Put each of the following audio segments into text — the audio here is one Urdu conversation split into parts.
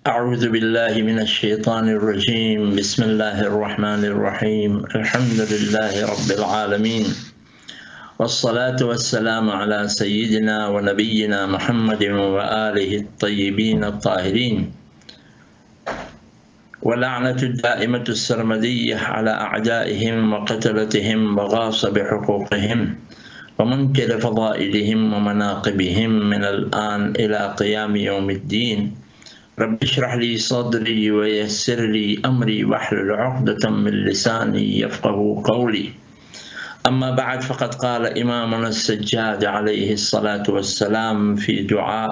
أعوذ بالله من الشيطان الرجيم. بسم الله الرحمن الرحيم. الحمد لله رب العالمين، والصلاة والسلام على سيدنا ونبينا محمد وآله الطيبين الطاهرين، ولعنة الدائمة السرمدية على أعدائهم وقتلتهم وغاصب حقوقهم ومنكر فضائلهم ومناقبهم من الآن إلى قيام يوم الدين. رب اشرح لي صدري ويسر لي أمري واحلل عقدة من لساني يفقه قولي. أما بعد، فقد قال إمامنا السجاد عليه الصلاة والسلام في دعاء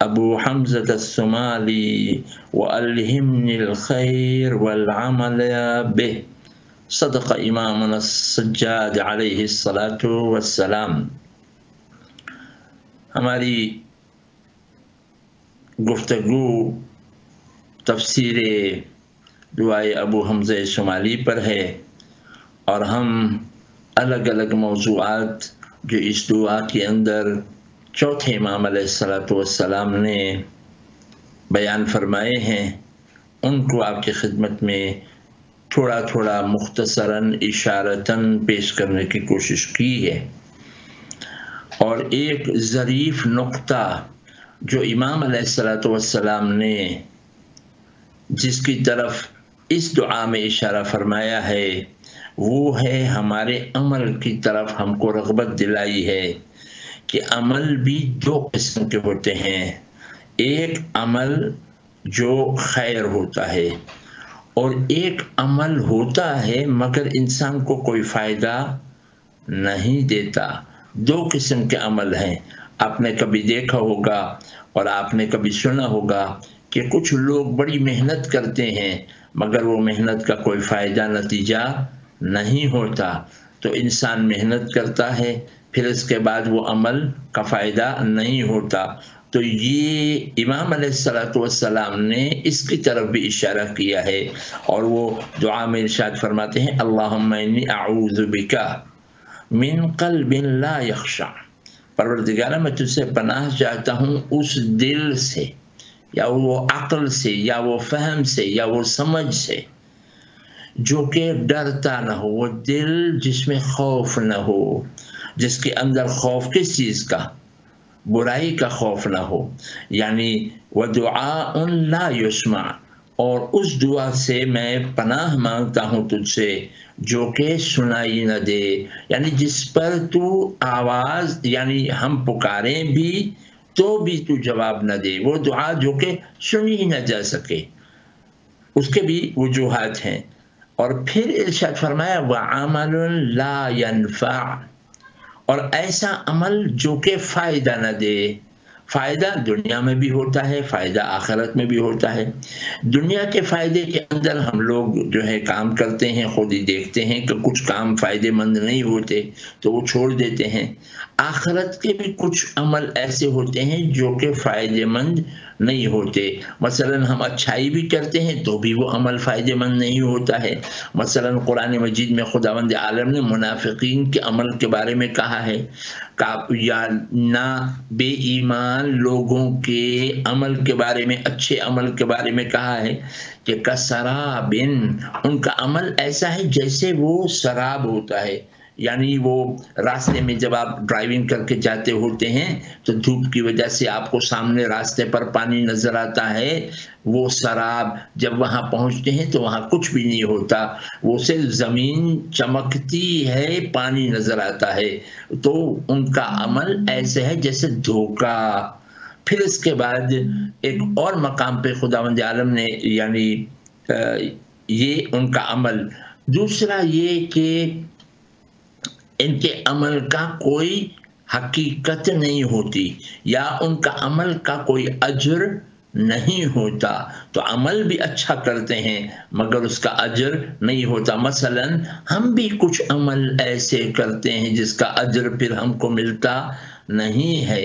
أبو حمزة الثمالي: وألهمني الخير والعمل به. صدق إمامنا السجاد عليه الصلاة والسلام. ہماری گفتگو تفسیر دعائے ابو حمزہ شمالی پر ہے، اور ہم الگ الگ موضوعات جو اس دعا کے اندر چوتھے امام علیہ الصلاۃ والسلام نے بیان فرمائے ہیں ان کو آپ کی خدمت میں تھوڑا تھوڑا مختصراً اشارتاً پیش کرنے کی کوشش کی ہے۔ اور ایک ظریف نقطہ جو امام علیہ الصلاۃ والسلام نے جس کی طرف اس دعا میں اشارہ فرمایا ہے وہ ہے ہمارے عمل کی طرف ہم کو رغبت دلائی ہے کہ عمل بھی دو قسم کے ہوتے ہیں۔ ایک عمل جو خیر ہوتا ہے، اور ایک عمل ہوتا ہے مگر انسان کو کوئی فائدہ نہیں دیتا۔ دو قسم کے عمل ہیں۔ آپ نے کبھی دیکھا ہوگا اور آپ نے کبھی سنا ہوگا کہ کچھ لوگ بڑی محنت کرتے ہیں مگر وہ محنت کا کوئی فائدہ نتیجہ نہیں ہوتا۔ تو انسان محنت کرتا ہے پھر اس کے بعد وہ عمل کا فائدہ نہیں ہوتا۔ تو یہ امام علیہ الصلاۃ والسلام نے اس کی طرف بھی اشارہ کیا ہے، اور وہ دعا میں ارشاد فرماتے ہیں: اللہم انی اعوذ بک من قلب لا یخشع۔ پروردگارہ میں تجھ سے پناہ چاہتا ہوں اس دل سے، یا وہ عقل سے، یا وہ فہم سے، یا وہ سمجھ سے جو کہ ڈرتا نہ ہو، وہ دل جس میں خوف نہ ہو، جس کے اندر خوف کس چیز کا؟ برائی کا خوف نہ ہو۔ یعنی وَدُعَاءٌ لَا يُسْمَعُ، اور اس دعا سے میں پناہ مانگتا ہوں تجھ سے جو کہ سنائی نہ دے، یعنی جس پر تو آواز، یعنی ہم پکاریں بھی تو بھی تو جواب نہ دے، وہ دعا جو کہ سنی ہی نہ جا سکے، اس کے بھی وجوہات ہیں۔ اور پھر ارشاد فرمایا وَعَمَلٌ لَا يَنفع، اور ایسا عمل جو کہ فائدہ نہ دے۔ فائدہ دنیا میں بھی ہوتا ہے، فائدہ آخرت میں بھی ہوتا ہے۔ دنیا کے فائدے کے اندر ہم لوگ جو ہے کام کرتے ہیں، خود ہی دیکھتے ہیں کہ کچھ کام فائدے مند نہیں ہوتے تو وہ چھوڑ دیتے ہیں۔ آخرت کے بھی کچھ عمل ایسے ہوتے ہیں جو کہ فائدے مند نہیں ہوتے۔ مثلا ہم اچھائی بھی کرتے ہیں تو بھی وہ عمل فائدے مند نہیں ہوتا ہے۔ مثلا قرآن مجید میں خداوند عالم نے منافقین کے عمل کے بارے میں کہا ہے، یا نہ بے ایمان لوگوں کے عمل کے بارے میں، اچھے عمل کے بارے میں کہا ہے کہ کسراب، ان کا عمل ایسا ہے جیسے وہ سراب ہوتا ہے۔ یعنی وہ راستے میں جب آپ ڈرائیونگ کر کے جاتے ہوتے ہیں تو دھوپ کی وجہ سے آپ کو سامنے راستے پر پانی نظر آتا ہے، وہ سراب جب وہاں پہنچتے ہیں تو وہاں کچھ بھی نہیں ہوتا، وہ صرف زمین چمکتی ہے، پانی نظر آتا ہے۔ تو ان کا عمل ایسے ہے جیسے دھوکہ۔ پھر اس کے بعد ایک اور مقام پہ خداوند عالم نے یعنی یہ ان کا عمل، دوسرا یہ کہ ان کے عمل کا کوئی حقیقت نہیں ہوتی، یا ان کا عمل کا کوئی اجر نہیں ہوتا۔ تو عمل بھی اچھا کرتے ہیں مگر اس کا اجر نہیں ہوتا۔ مثلا ہم بھی کچھ عمل ایسے کرتے ہیں جس کا اجر پھر ہم کو ملتا نہیں ہے۔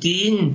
3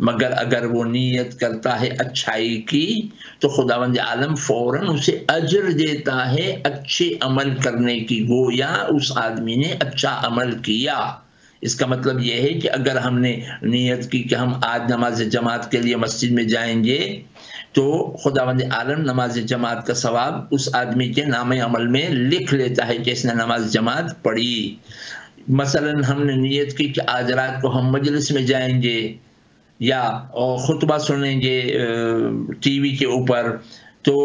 مگر اگر وہ نیت کرتا ہے اچھائی کی تو خداوند عالم فوراً اسے اجر دیتا ہے اچھے عمل کرنے کی، گویا اس آدمی نے اچھا عمل کیا۔ اس کا مطلب یہ ہے کہ اگر ہم نے نیت کی کہ ہم آج نماز جماعت کے لیے مسجد میں جائیں گے تو خداوند عالم نماز جماعت کا ثواب اس آدمی کے نام عمل میں لکھ لیتا ہے کہ اس نے نماز جماعت پڑھی۔ مثلا ہم نے نیت کی کہ آج رات کو ہم مجلس میں جائیں گے یا خطبہ سنیں گے ٹی وی کے اوپر، تو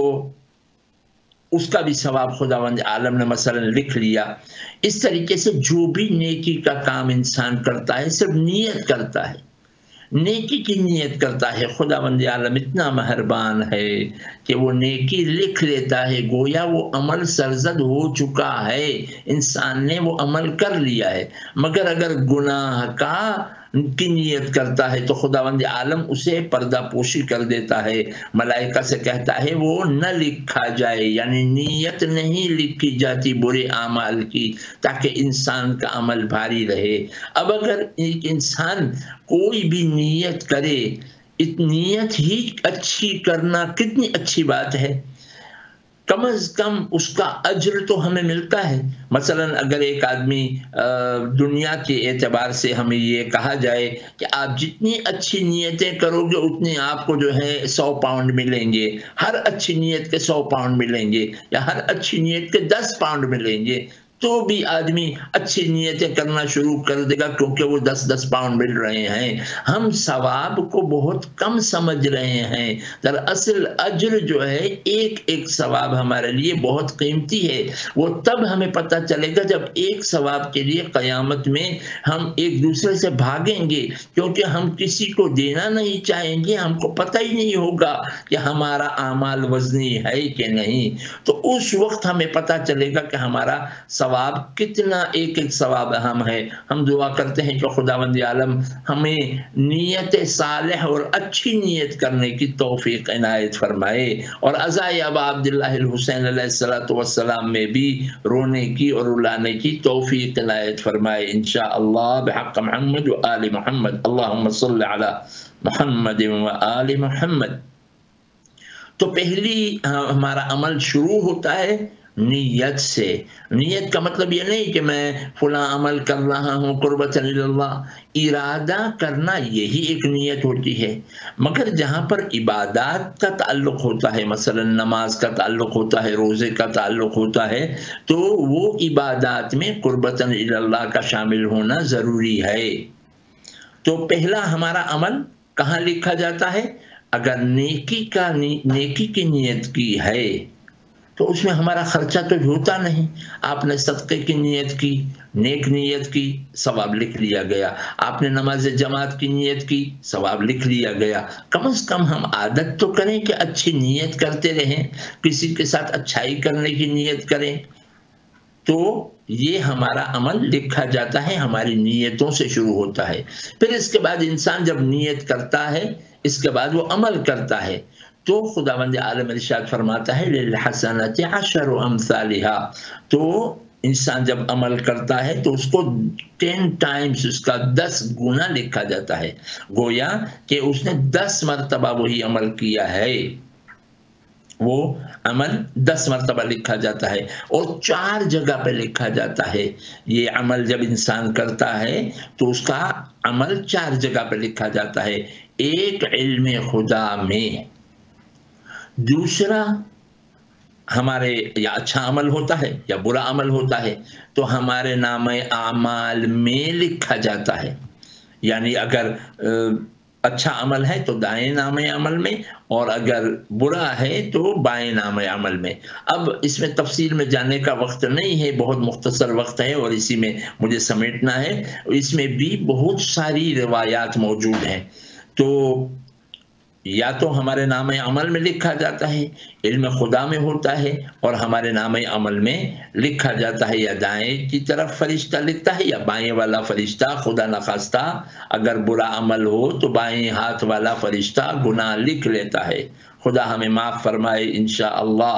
اس کا بھی ثواب خداوند عالم نے مثلا لکھ لیا۔ اس طریقے سے جو بھی نیکی کا کام انسان کرتا ہے صرف نیت کرتا ہے، نیکی کی نیت کرتا ہے، خداوند عالم اتنا مہربان ہے کہ وہ نیکی لکھ لیتا ہے، گویا وہ عمل سرزد ہو چکا ہے، انسان نے وہ عمل کر لیا ہے۔ مگر اگر گناہ کی نیت کرتا ہے تو خداوند عالم اسے پردہ پوشی کر دیتا ہے، ملائکہ سے کہتا ہے وہ نہ لکھا جائے، یعنی نیت نہیں لکھی جاتی برے اعمال کی، تاکہ انسان کا عمل بھاری رہے۔ اب اگر ایک انسان کوئی بھی نیت کرے، نیت ہی اچھی کرنا کتنی اچھی بات ہے، کم از کم اس کا اجر تو ہمیں ملتا ہے۔ مثلا اگر ایک آدمی دنیا کے اعتبار سے ہمیں یہ کہا جائے کہ آپ جتنی اچھی نیتیں کرو گے اتنے آپ کو جو ہے 100 پاؤنڈ ملیں گے، ہر اچھی نیت کے 100 پاؤنڈ ملیں گے، یا ہر اچھی نیت کے 10 پاؤنڈ ملیں گے، تو بھی آدمی اچھی نیتیں کرنا شروع کر دے گا، کیونکہ وہ 10 پاؤنڈ مل رہے ہیں۔ ہم ثواب کو بہت کم سمجھ رہے ہیں، دراصل اجر جو ہے ایک ایک ثواب ہمارے لیے بہت قیمتی ہے۔ وہ تب ہمیں پتہ چلے گا جب ایک ثواب کے لیے قیامت میں ہم ایک دوسرے سے بھاگیں گے، کیونکہ ہم کسی کو دینا نہیں چاہیں گے، ہم کو پتہ ہی نہیں ہوگا کہ ہمارا اعمال وزنی ہے کہ نہیں، تو اس وقت ہمیں پتہ چلے گا کہ ہمارا ثواب کتنا ایک ایک ثواب اہم ہے۔ ہم دعا کرتے ہیں کہ خداوند عالم ہمیں نیت صالح اور اچھی نیت کرنے کی توفیق عنایت فرمائے، اور عزائے ابا عبداللہ الحسین علیہ السلام میں بھی رونے کی اور رلانے کی توفیق عنایت فرمائے انشاءاللہ بحق محمد و آل محمد، اللہم صل علی محمد و آل محمد۔ تو پہلی ہمارا عمل شروع ہوتا ہے نیت سے۔ نیت کا مطلب یہ نہیں کہ میں فلاں عمل کر رہا ہوں قربۃ اللہ، ارادہ کرنا یہی ایک نیت ہوتی ہے۔ مگر جہاں پر عبادات کا تعلق ہوتا ہے، مثلا نماز کا تعلق ہوتا ہے، روزے کا تعلق ہوتا ہے، تو وہ عبادات میں قربۃ اللہ کا شامل ہونا ضروری ہے۔ تو پہلا ہمارا عمل کہاں لکھا جاتا ہے؟ اگر نیکی کی نیت کی ہے تو اس میں ہمارا خرچہ تو ہوتا نہیں۔ آپ نے صدقے کی نیت کی، نیک نیت کی، ثواب لکھ لیا گیا۔ آپ نے نماز جماعت کی نیت کی، ثواب لکھ لیا گیا۔ کم از کم ہم عادت تو کریں کہ اچھی نیت کرتے رہیں، کسی کے ساتھ اچھائی کرنے کی نیت کریں، تو یہ ہمارا عمل لکھا جاتا ہے، ہماری نیتوں سے شروع ہوتا ہے۔ پھر اس کے بعد انسان جب نیت کرتا ہے، اس کے بعد وہ عمل کرتا ہے، تو خداوند عالم ارشاد فرماتا ہے للحسنۃ عشر امثالها، تو انسان جب عمل کرتا ہے تو اس کو 10 ٹائمز، اس کا 10 گنا لکھا جاتا ہے، گویا کہ اس نے 10 مرتبہ وہی عمل کیا ہے، وہ عمل 10 مرتبہ لکھا جاتا ہے، اور 4 جگہ پہ لکھا جاتا ہے۔ یہ عمل جب انسان کرتا ہے تو اس کا عمل 4 جگہ پہ لکھا جاتا ہے۔ ایک علم خدا میں، دوسرا ہمارے یا اچھا عمل ہوتا ہے یا برا عمل ہوتا ہے تو ہمارے نام اعمال میں لکھا جاتا ہے، یعنی اگر اچھا عمل ہے تو دائیں نام عمل میں، اور اگر برا ہے تو بائیں نام عمل میں۔ اب اس میں تفصیل میں جانے کا وقت نہیں ہے، بہت مختصر وقت ہے اور اسی میں مجھے سمیٹنا ہے۔ اس میں بھی بہت ساری روایات موجود ہیں، تو یا تو ہمارے نام عمل میں لکھا جاتا ہے، علم خدا میں ہوتا ہے، اور ہمارے نام عمل میں لکھا جاتا ہے، یا دائیں کی طرف فرشتہ لکھتا ہے یا بائیں والا فرشتہ، خدا نخواستہ اگر برا عمل ہو تو بائیں ہاتھ والا فرشتہ گناہ لکھ لیتا ہے۔ خدا ہمیں معاف فرمائے انشاءاللہ۔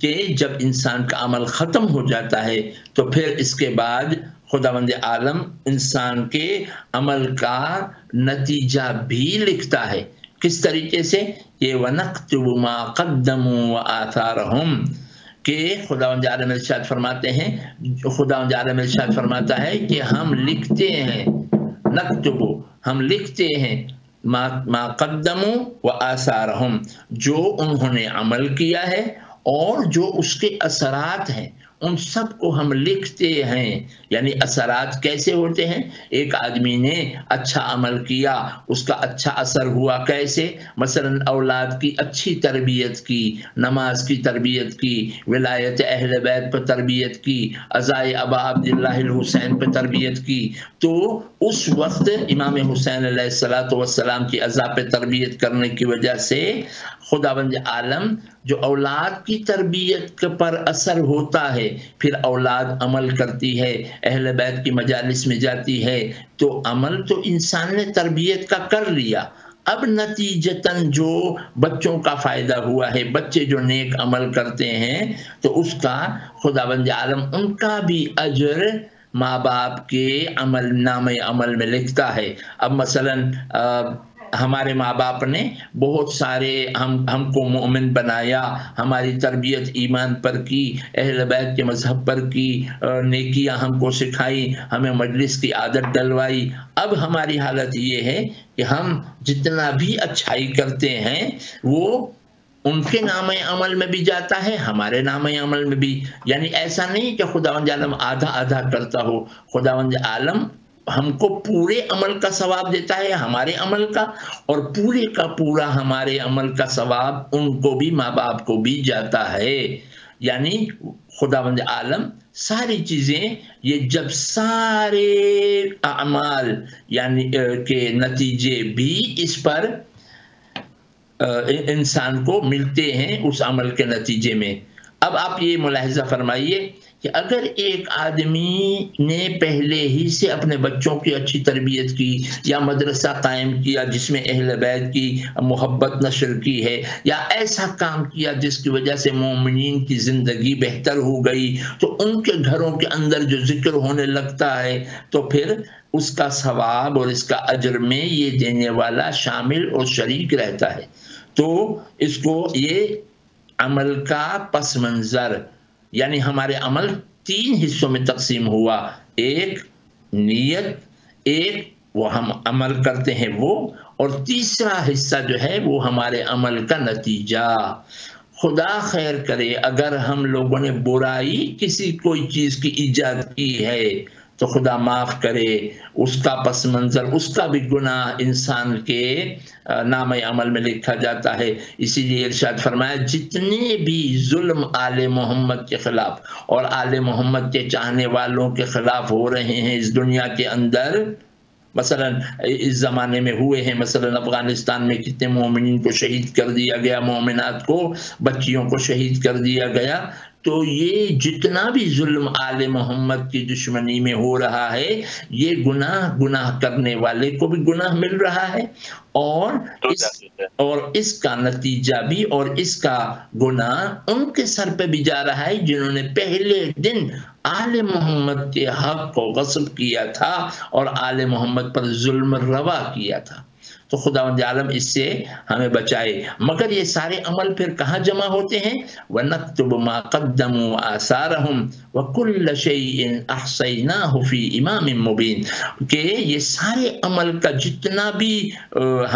کہ جب انسان کا عمل ختم ہو جاتا ہے تو پھر اس کے بعد خداوند عالم انسان کے عمل کا نتیجہ بھی لکھتا ہے. کس طریقے سے؟ کہ وَنَكْتُبُ مَا قَدَّمُوا وَآثَارَهُمْ، کہ خداوند عالم ارشاد فرماتے ہیں، خداوند عالم ارشاد فرماتا ہے کہ ہم لکھتے ہیں، نکتب، ہم لکھتے ہیں ما قدموا وآثارہم، جو انہوں نے عمل کیا ہے اور جو اس کے اثرات ہیں ان سب کو ہم لکھتے ہیں. یعنی اثرات کیسے ہوتے ہیں؟ ایک آدمی نے اچھا عمل کیا، اس کا اچھا اثر ہوا کیسے؟ مثلا اولاد کی اچھی تربیت کی، نماز کی تربیت کی، ولایت اہل بیت پر تربیت کی، عزائے ابا عبداللہ الحسین پر تربیت کی، تو اس وقت امام حسین علیہ السلام کی عزا پہ تربیت کرنے کی وجہ سے خداوند عالم جو اولاد کی تربیت پر اثر ہوتا ہے، پھر اولاد عمل کرتی ہے، اہل بیت کی مجالس میں جاتی ہے، تو عمل تو انسان نے تربیت کا کر لیا، اب نتیجتاً جو بچوں کا فائدہ ہوا ہے، بچے جو نیک عمل کرتے ہیں تو اس کا خداوند عالم ان کا بھی اجر ماں باپ کے عمل نامہ عمل میں لکھتا ہے. اب مثلا ہمارے ماں باپ نے بہت سارے ہم کو مومن بنایا، ہماری تربیت ایمان پر کی، اہل بیت کے مذہب پر کی، نیکیاں ہم کو سکھائی، ہمیں مجلس کی عادت ڈلوائی. اب ہماری حالت یہ ہے کہ ہم جتنا بھی اچھائی کرتے ہیں وہ ان کے نامہ عمل میں بھی جاتا ہے، ہمارے نامہ عمل میں بھی. یعنی ایسا نہیں کہ خداوند عالم آدھا آدھا کرتا ہو، خداوند عالم ہم کو پورے عمل کا ثواب دیتا ہے، ہمارے عمل کا، اور پورے کا پورا ہمارے عمل کا ثواب ان کو بھی، ماں باپ کو بھی جاتا ہے. یعنی خداوند عالم ساری چیزیں، یہ جب سارے اعمال یعنی کے نتیجے بھی اس پر انسان کو ملتے ہیں اس عمل کے نتیجے میں. اب آپ یہ ملاحظہ فرمائیے کہ اگر ایک آدمی نے پہلے ہی سے اپنے بچوں کی اچھی تربیت کی، یا مدرسہ قائم کیا جس میں اہل بیت کی محبت نشر کی ہے، یا ایسا کام کیا جس کی وجہ سے مومنین کی زندگی بہتر ہو گئی، تو ان کے گھروں کے اندر جو ذکر ہونے لگتا ہے تو پھر اس کا ثواب اور اس کا اجر میں یہ دینے والا شامل اور شریک رہتا ہے. تو اس کو یہ عمل کا پس منظر، یعنی ہمارے عمل 3 حصوں میں تقسیم ہوا، ایک نیت، ایک وہ ہم عمل کرتے ہیں وہ، اور تیسرا حصہ جو ہے وہ ہمارے عمل کا نتیجہ. خدا خیر کرے اگر ہم لوگوں نے برائی کسی کوئی چیز کی ایجاد کی ہے تو خدا معاف کرے، اس کا پس منظر، اس کا بھی گناہ انسان کے نامہ عمل میں لکھا جاتا ہے. اسی لیے ارشاد فرمایا جتنے بھی ظلم آل محمد کے خلاف اور آل محمد کے چاہنے والوں کے خلاف ہو رہے ہیں اس دنیا کے اندر، مثلا اس زمانے میں ہوئے ہیں، مثلا افغانستان میں کتنے مومنین کو شہید کر دیا گیا، مومنات کو، بچیوں کو شہید کر دیا گیا، تو یہ جتنا بھی ظلم آل محمد کی دشمنی میں ہو رہا ہے، یہ گناہ کرنے والے کو بھی گناہ مل رہا ہے، اور اس کا نتیجہ بھی اور اس کا گناہ ان کے سر پہ بھی جا رہا ہے جنہوں نے پہلے دن آل محمد کے حق کو غصب کیا تھا اور آل محمد پر ظلم روا کیا تھا. تو خداوند عالم اس سے ہمیں بچائے. مگر یہ سارے عمل پھر کہاں جمع ہوتے ہیں؟ وَنَكْتُبُ مَا قَدَّمُوا وَآثَارَهُمْ وَكُلَّ شَيْءٍ أَحْصَيْنَاهُ فِي إِمَامٍ مُبِينٍ، کہ یہ سارے عمل کا جتنا بھی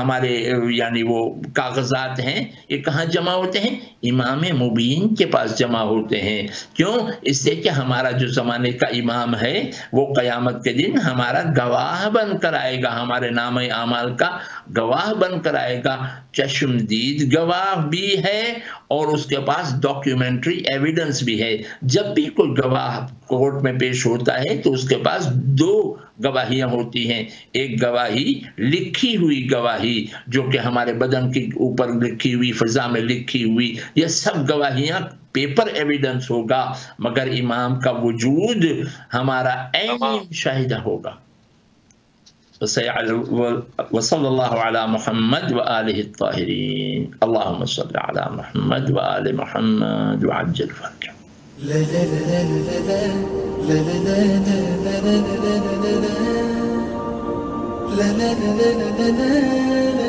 ہمارے یعنی وہ کاغذات ہیں، یہ کہاں جمع ہوتے ہیں؟ امام مبین کے پاس جمع ہوتے ہیں. کیوں؟ اس لیے کہ ہمارا جو زمانے کا امام ہے وہ قیامت کے دن ہمارا گواہ بن کر آئے گا، ہمارے نامہ اعمال کا گواہ بن کر آئے گا. چشمدید گواہ بھی ہے اور اس کے پاس ڈاکیومنٹری ایویڈنس بھی ہے. جب بھی کوئی گواہ کورٹ میں پیش ہوتا ہے تو اس کے پاس 2 گواہیاں ہوتی ہیں. ایک گواہی لکھی ہوئی گواہی جو کہ ہمارے بدن کے اوپر لکھی ہوئی، فضا میں لکھی ہوئی، یہ سب گواہیاں پیپر ایویڈنس ہوگا، مگر امام کا وجود ہمارا عینی شاہدہ ہوگا. وصلى الله على محمد وآله الطاهرين. اللهم صل على محمد وآل محمد وعجل فرجه. لا لا لا لا لا لا لا لا لا لا لا لا لا لا لا لا لا